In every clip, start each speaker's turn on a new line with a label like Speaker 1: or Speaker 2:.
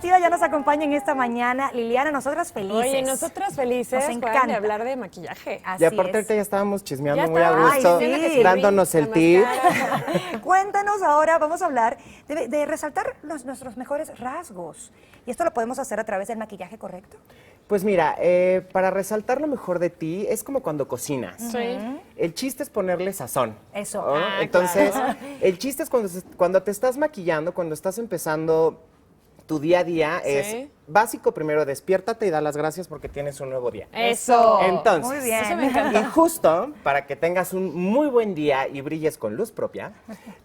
Speaker 1: vestida ya nos acompaña en esta mañana. Liliana, nosotras felices.
Speaker 2: Oye, nosotras felices
Speaker 1: Nos encanta.
Speaker 2: Juan, de hablar de maquillaje.
Speaker 1: Así
Speaker 3: Y aparte
Speaker 1: es.
Speaker 3: ahorita ya estábamos chismeando
Speaker 2: Ya
Speaker 3: muy a
Speaker 2: estábamos
Speaker 3: gusto,
Speaker 1: diciendo que sí,
Speaker 3: dándonos el
Speaker 2: la
Speaker 3: tip.
Speaker 2: máscara.
Speaker 1: Cuéntanos ahora, vamos a hablar de resaltar nuestros mejores rasgos. Y esto lo podemos hacer a través del maquillaje, ¿correcto?
Speaker 3: Pues mira, para resaltar lo mejor de ti es como cuando cocinas.
Speaker 2: Sí.
Speaker 3: El chiste es ponerle sazón.
Speaker 1: Eso.
Speaker 3: ¿no?
Speaker 2: Ah,
Speaker 3: Entonces,
Speaker 2: claro.
Speaker 3: el chiste es cuando te estás maquillando, cuando estás empezando tu día a día,
Speaker 2: Sí.
Speaker 3: es básico primero, despiértate y da las gracias porque tienes un nuevo día.
Speaker 2: Eso.
Speaker 3: Entonces,
Speaker 1: Muy bien.
Speaker 2: Eso me encanta.
Speaker 3: y justo para que tengas un muy buen día y brilles con luz propia,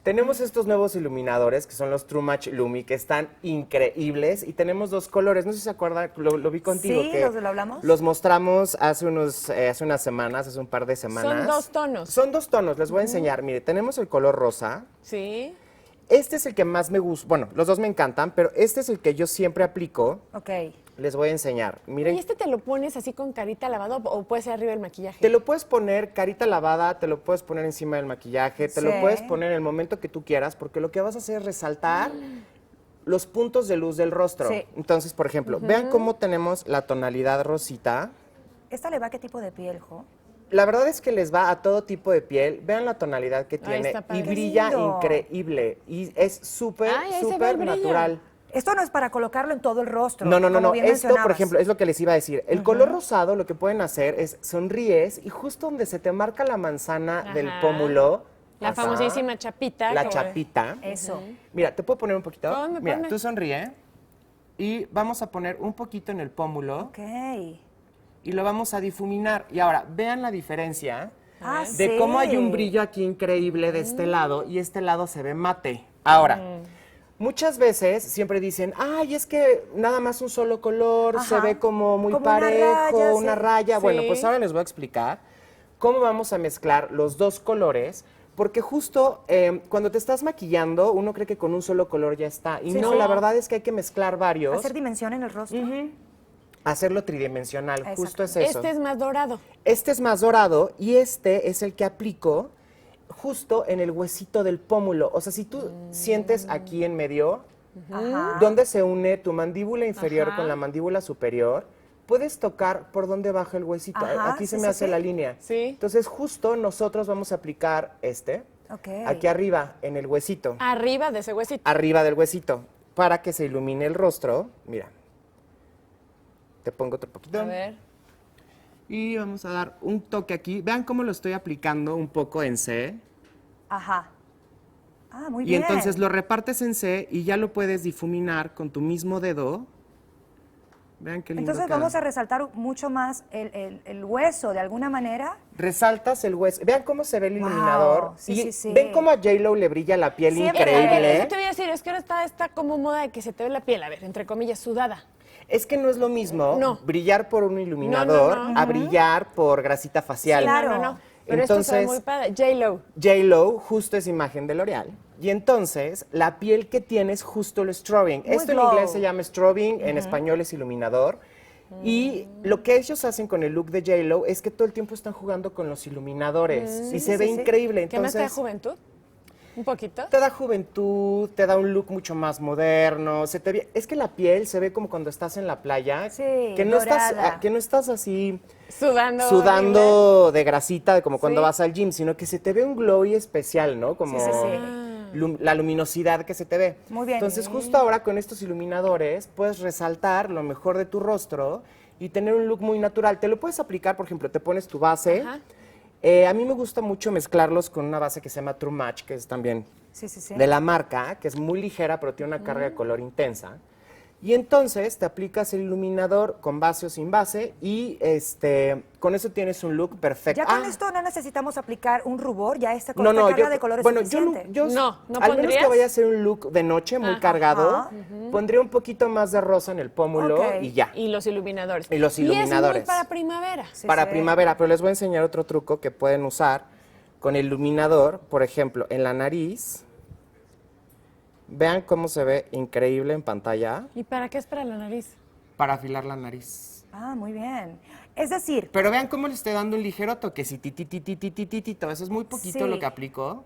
Speaker 3: tenemos estos nuevos iluminadores que son los True Match Lumi, que están increíbles y tenemos dos colores. No sé si se acuerdan, lo vi contigo.
Speaker 1: Sí,
Speaker 3: que
Speaker 1: ¿lo hablamos?
Speaker 3: Los mostramos hace unas semanas, hace un par de semanas.
Speaker 2: Son dos tonos.
Speaker 3: Son dos tonos, les voy a enseñar. Mire, tenemos el color rosa.
Speaker 2: Sí.
Speaker 3: Este es el que más me gusta. Bueno, los dos me encantan, pero este es el que yo siempre aplico.
Speaker 1: Ok.
Speaker 3: Les voy a enseñar. Miren.
Speaker 2: ¿Y este te lo pones así con carita lavada o puede ser arriba del maquillaje?
Speaker 3: Te lo puedes poner carita lavada, te lo puedes poner encima del maquillaje, te lo
Speaker 1: Sí.
Speaker 3: puedes poner en el momento que tú quieras, porque lo que vas a hacer es resaltar los puntos de luz del rostro.
Speaker 1: Sí.
Speaker 3: Entonces, por ejemplo, vean cómo tenemos la tonalidad rosita.
Speaker 1: ¿Esta le va a qué tipo de piel, Jo?
Speaker 3: La verdad es que les va a todo tipo de piel. Vean la tonalidad que
Speaker 2: Ay,
Speaker 3: tiene
Speaker 2: está padre.
Speaker 3: y brilla
Speaker 1: Qué lindo.
Speaker 3: increíble. Y es súper,
Speaker 2: Ay, ahí se ve
Speaker 3: súper
Speaker 2: el brillo.
Speaker 3: natural.
Speaker 1: Esto no es para colocarlo en todo el rostro.
Speaker 3: No.
Speaker 1: como bien
Speaker 3: Esto, por
Speaker 1: mencionabas.
Speaker 3: ejemplo, es lo que les iba a decir. El color rosado lo que pueden hacer es sonríes y justo donde se te marca la manzana
Speaker 2: Ajá.
Speaker 3: del pómulo.
Speaker 2: La
Speaker 3: ajá,
Speaker 2: famosísima chapita.
Speaker 3: La
Speaker 2: que-
Speaker 3: chapita.
Speaker 1: Eso.
Speaker 3: Mira, ¿te puedo poner un poquito?
Speaker 2: Ponme,
Speaker 3: Mira,
Speaker 2: ponme.
Speaker 3: tú sonríe y vamos a poner un poquito en el pómulo
Speaker 1: Ok.
Speaker 3: y lo vamos a difuminar. Y ahora, vean la diferencia
Speaker 1: Ah,
Speaker 3: de
Speaker 1: sí.
Speaker 3: cómo hay un brillo aquí increíble de este lado y este lado se ve mate. Ahora, muchas veces siempre dicen, ay, es que nada más un solo color,
Speaker 1: Ajá.
Speaker 3: se ve como muy
Speaker 1: Como una
Speaker 3: parejo,
Speaker 1: raya,
Speaker 3: una
Speaker 1: sí.
Speaker 3: raya. Bueno,
Speaker 2: Sí.
Speaker 3: pues ahora les voy a explicar cómo vamos a mezclar los dos colores. Porque justo cuando te estás maquillando, uno cree que con un solo color ya está. Y
Speaker 1: Sí,
Speaker 3: no,
Speaker 1: sí.
Speaker 3: la verdad es que hay que mezclar varios,
Speaker 1: Hacer dimensión en el rostro.
Speaker 3: hacerlo tridimensional.
Speaker 1: Exacto.
Speaker 3: Justo es eso.
Speaker 2: Este es más dorado.
Speaker 3: Este es más dorado y este es el que aplico justo en el huesito del pómulo. O sea, si tú sientes aquí en medio,
Speaker 1: Ajá.
Speaker 3: donde se une tu mandíbula inferior
Speaker 2: Ajá.
Speaker 3: con la mandíbula superior, puedes tocar por donde baja el huesito.
Speaker 1: Ajá,
Speaker 3: Aquí se
Speaker 1: sí,
Speaker 3: me
Speaker 1: sí,
Speaker 3: hace
Speaker 1: sí.
Speaker 3: la línea.
Speaker 2: Sí.
Speaker 3: Entonces, justo nosotros vamos a aplicar
Speaker 1: Ok.
Speaker 3: aquí arriba, en el huesito.
Speaker 2: Arriba de ese huesito.
Speaker 3: Arriba del huesito, para que se ilumine el rostro. Mira. Te pongo otro poquito.
Speaker 2: A ver.
Speaker 3: Y vamos a dar un toque aquí. Vean cómo lo estoy aplicando un poco en C.
Speaker 1: Ajá. Ah, muy
Speaker 3: Y
Speaker 1: bien.
Speaker 3: entonces lo repartes en C y ya lo puedes difuminar con tu mismo dedo. Vean qué lindo
Speaker 1: Entonces
Speaker 3: queda.
Speaker 1: vamos a resaltar mucho más el hueso de alguna manera.
Speaker 3: Resaltas el hueso. Vean cómo se ve el
Speaker 1: Wow,
Speaker 3: iluminador.
Speaker 1: sí,
Speaker 3: y
Speaker 1: sí, sí.
Speaker 3: ven cómo a J-Lo le brilla la piel
Speaker 1: Siempre.
Speaker 3: increíble.
Speaker 2: Eso te voy a decir, es que ahora está como moda de que se te ve la piel, a ver, entre comillas, sudada.
Speaker 3: Es que no es lo mismo
Speaker 2: No.
Speaker 3: brillar por un iluminador
Speaker 2: no.
Speaker 3: a brillar por grasita facial.
Speaker 1: Claro.
Speaker 2: No. Pero esto se ve
Speaker 3: Entonces,
Speaker 2: muy padre. J-Lo.
Speaker 3: J-Lo justo es imagen de L'Oreal. Y entonces, la piel que tiene es justo el strobing.
Speaker 1: Muy
Speaker 3: Esto en
Speaker 1: glow.
Speaker 3: inglés se llama strobing, en español es iluminador. Y lo que ellos hacen con el look de J-Lo es que todo el tiempo están jugando con los iluminadores. y se ve
Speaker 1: sí, sí.
Speaker 3: increíble.
Speaker 2: ¿Qué más te da
Speaker 3: Entonces,
Speaker 2: juventud? ¿Un poquito?
Speaker 3: te da juventud, te da un look mucho más moderno. Es que la piel se ve como cuando estás en la playa.
Speaker 1: Sí,
Speaker 3: que no
Speaker 1: dorada.
Speaker 3: estás así
Speaker 2: Sudando.
Speaker 3: de grasita, como cuando
Speaker 2: Sí.
Speaker 3: vas al gym, sino que se te ve un glow especial, ¿no? Como
Speaker 1: Sí, sí, sí.
Speaker 3: la luminosidad que se te ve.
Speaker 1: Muy bien.
Speaker 3: Entonces, justo ahora con estos iluminadores puedes resaltar lo mejor de tu rostro y tener un look muy natural. Te lo puedes aplicar, por ejemplo, te pones tu base.
Speaker 2: Ajá.
Speaker 3: A mí me gusta mucho mezclarlos con una base que se llama True Match, que es también
Speaker 1: Sí, sí, sí.
Speaker 3: de la marca, que es muy ligera, pero tiene una carga de color intensa. Y entonces te aplicas el iluminador con base o sin base y con eso tienes un look perfecto.
Speaker 1: Ya con esto no necesitamos aplicar un rubor, ya esta carga de color es suficiente.
Speaker 2: No
Speaker 3: al menos que
Speaker 2: pondrías.
Speaker 3: vaya a ser un look de noche muy cargado,
Speaker 1: Ajá.
Speaker 3: pondría un poquito más de rosa en el pómulo
Speaker 1: Ok.
Speaker 3: y ya.
Speaker 2: Y los iluminadores.
Speaker 3: Y los
Speaker 2: Y
Speaker 3: iluminadores.
Speaker 2: es muy para primavera.
Speaker 1: Sí,
Speaker 3: Para
Speaker 1: sí.
Speaker 3: primavera, pero les voy a enseñar otro truco que pueden usar con el iluminador, por ejemplo, en la nariz. Vean cómo se ve increíble en pantalla
Speaker 2: ¿Y para qué es para la nariz?
Speaker 3: para afilar la nariz.
Speaker 1: Ah, muy bien. Es decir,
Speaker 3: Pero vean cómo le estoy dando un ligero toquecito. Eso es muy poquito
Speaker 1: Sí.
Speaker 3: lo que aplico.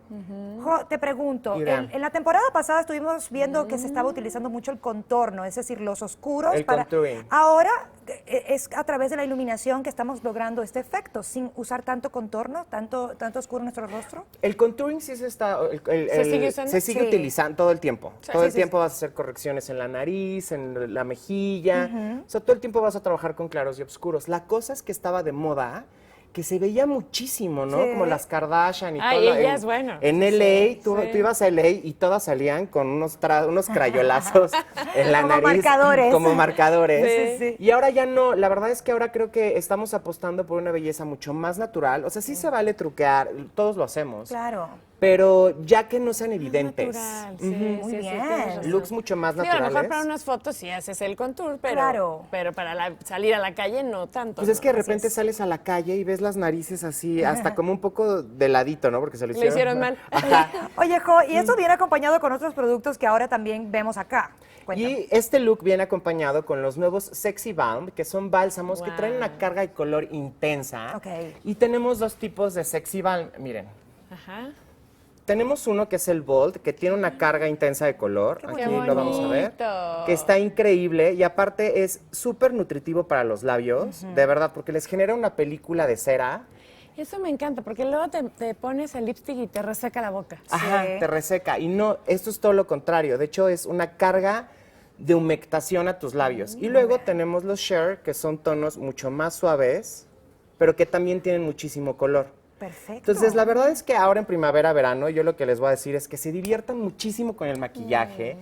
Speaker 1: Jo, te pregunto,
Speaker 3: Y vean.
Speaker 1: en la temporada pasada estuvimos viendo que se estaba utilizando mucho el contorno, es decir, los oscuros
Speaker 3: El
Speaker 1: para...
Speaker 3: contouring.
Speaker 1: Ahora es a través de la iluminación que estamos logrando este efecto, sin usar tanto contorno, tanto oscuro en nuestro rostro.
Speaker 3: El contouring sí se está...
Speaker 2: ¿Se sigue usando?
Speaker 3: Se sigue
Speaker 1: Sí.
Speaker 3: utilizando todo el tiempo. Todo
Speaker 1: Sí,
Speaker 3: el
Speaker 1: sí,
Speaker 3: tiempo vas a hacer correcciones en la nariz, en la mejilla. O sea, todo el tiempo vas a trabajar con claros y oscuros. La cosa es que estaba de moda, que se veía muchísimo, ¿no?
Speaker 1: Sí.
Speaker 3: Como las Kardashian y
Speaker 2: Ay,
Speaker 3: todo.
Speaker 2: ellas, bueno.
Speaker 3: En LA, tú
Speaker 2: sí.
Speaker 3: ibas a LA y todas salían con unos crayolazos en la
Speaker 1: Como
Speaker 3: nariz.
Speaker 1: marcadores.
Speaker 3: Como marcadores.
Speaker 1: Sí, sí.
Speaker 3: Y ahora ya no. La verdad es que ahora creo que estamos apostando por una belleza mucho más natural. O sea, sí se vale truquear, todos lo hacemos.
Speaker 1: Claro.
Speaker 3: Pero ya que no sean evidentes.
Speaker 2: Natural, sí,
Speaker 1: Muy
Speaker 2: sí, sí,
Speaker 1: bien.
Speaker 2: tienes razón.
Speaker 3: Looks mucho más
Speaker 2: Digo, a lo
Speaker 3: naturales.
Speaker 2: mejor para unas fotos sí haces el contour, pero,
Speaker 1: Claro.
Speaker 2: pero para salir a la calle no tanto.
Speaker 3: Pues es que de
Speaker 2: ¿no?
Speaker 3: repente sales a la calle y ves las narices así, hasta como un poco de ladito, ¿no? Porque se lo
Speaker 2: Le hicieron mal.
Speaker 3: Ajá.
Speaker 1: Oye, Jo, y esto viene acompañado con otros productos que ahora también vemos acá. Cuéntame.
Speaker 3: Y este look viene acompañado con los nuevos Sexy Balm, que son bálsamos que traen una
Speaker 2: Wow.
Speaker 3: carga de color intensa.
Speaker 1: Ok.
Speaker 3: Y tenemos dos tipos de Sexy Balm. Miren,
Speaker 2: Ajá.
Speaker 3: tenemos uno que es el Bold, que tiene una carga intensa de color. Aquí
Speaker 2: Qué
Speaker 3: lo vamos a ver.
Speaker 2: bonito.
Speaker 3: Que está increíble y aparte es súper nutritivo para los labios, de verdad, porque les genera una película de cera.
Speaker 2: Eso me encanta, porque luego te pones el lipstick y te reseca la boca.
Speaker 3: Ajá,
Speaker 1: Sí.
Speaker 3: te reseca. Y no, esto es todo lo contrario. De hecho, es una carga de humectación a tus labios. Y luego tenemos los Sheer, que son tonos mucho más suaves, pero que también tienen muchísimo color.
Speaker 1: Perfecto.
Speaker 3: Entonces, la verdad es que ahora en primavera, verano, yo lo que les voy a decir es que se diviertan muchísimo con el maquillaje.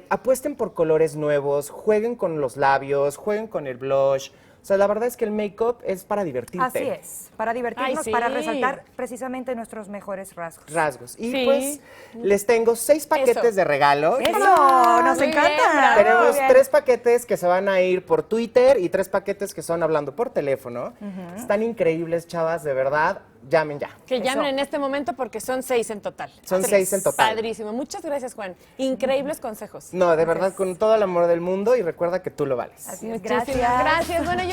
Speaker 3: Apuesten por colores nuevos, jueguen con los labios, jueguen con el blush. O sea, la verdad es que el make-up es para divertirte.
Speaker 1: Así es, para divertirnos,
Speaker 2: Ay, sí.
Speaker 1: para resaltar precisamente nuestros mejores rasgos.
Speaker 3: Rasgos. Y
Speaker 2: Sí.
Speaker 3: pues les tengo 6 paquetes
Speaker 2: Eso.
Speaker 3: de regalo.
Speaker 1: ¡Eso! ¡Nos
Speaker 2: Muy
Speaker 1: encanta!
Speaker 2: bien, bravo.
Speaker 3: Tenemos
Speaker 1: Muy bien.
Speaker 3: 3 paquetes que se van a ir por Twitter y 3 paquetes que son hablando por teléfono. Están increíbles, chavas, de verdad. Llamen ya.
Speaker 2: Que
Speaker 1: Eso.
Speaker 2: llamen en este momento porque son 6 en total.
Speaker 3: Son 6 en total.
Speaker 2: Padrísimo. Muchas gracias, Juan. Increíbles consejos.
Speaker 3: No, de verdad, con todo el amor del mundo y recuerda que tú lo vales.
Speaker 1: Así es,
Speaker 2: Muchísimas
Speaker 1: gracias.
Speaker 2: gracias. Bueno, yo